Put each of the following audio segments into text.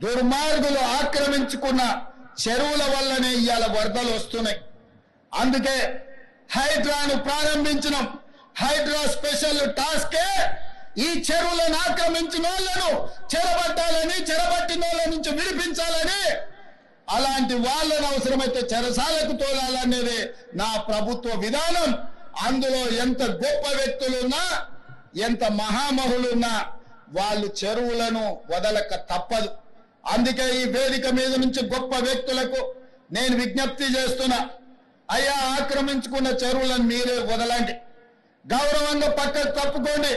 దుర్మార్గులు ఆక్రమించుకున్న చెరువుల వల్లనే ఇవాళ వరదలు వస్తున్నాయి. అందుకే హైడ్రాను ప్రారంభించినాం. హైడ్రా స్పెషల్ టాస్కే ఈ చెరువులను ఆక్రమించిన వాళ్ళను చెరబట్టాలని, చెరబట్టిన వాళ్ళ నుంచి విడిపించాలని, అలాంటి వాళ్ళను అవసరమైతే చెరసాలకు తోలాలనేది నా ప్రభుత్వ విధానం. అందులో ఎంత గొప్ప వ్యక్తులున్నా, ఎంత మహామహులున్నా వాళ్ళు చెరువులను వదలక తప్పదు. అందుకే ఈ వేదిక మీద నుంచి గొప్ప వ్యక్తులకు నేను విజ్ఞప్తి చేస్తున్నా, అయ్యా ఆక్రమించుకున్న చెరువులను మీరే వదలండి, గౌరవంగా పక్కకు తప్పుకోండి,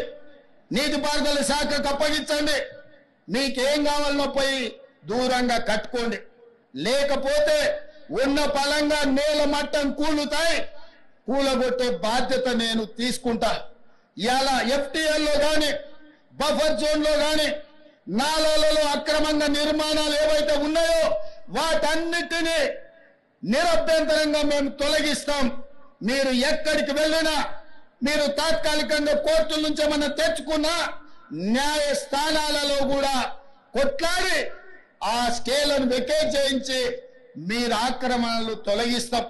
నీటిపారుదల శాఖకు అప్పగించండి, మీకేం కావాలనో పోయి దూరంగా కట్టుకోండి. లేకపోతే ఉన్న పలంగా నేల మట్టం కూలుతాయి, కూలగొట్టే బాధ్యత నేను తీసుకుంటా. ఇలా ఎఫ్టీఎల్లో కానీ బఫర్ జోన్లో కానీ నాలాలలో అక్రమంగా నిర్మాణాలు ఏవైతే ఉన్నాయో వాటన్నిటినీ నిరభ్యంతరంగా మేము తొలగిస్తాం. మీరు ఎక్కడికి వెళ్ళినా, మీరు తాత్కాలికంగా కోర్టుల నుంచి ఏమన్నా తెచ్చుకున్నా న్యాయస్థానాలలో కూడా కొట్లాడి ఆ స్కేలను వెకేట్ చేయించి మీరు ఆక్రమణలు తొలగిస్తాం.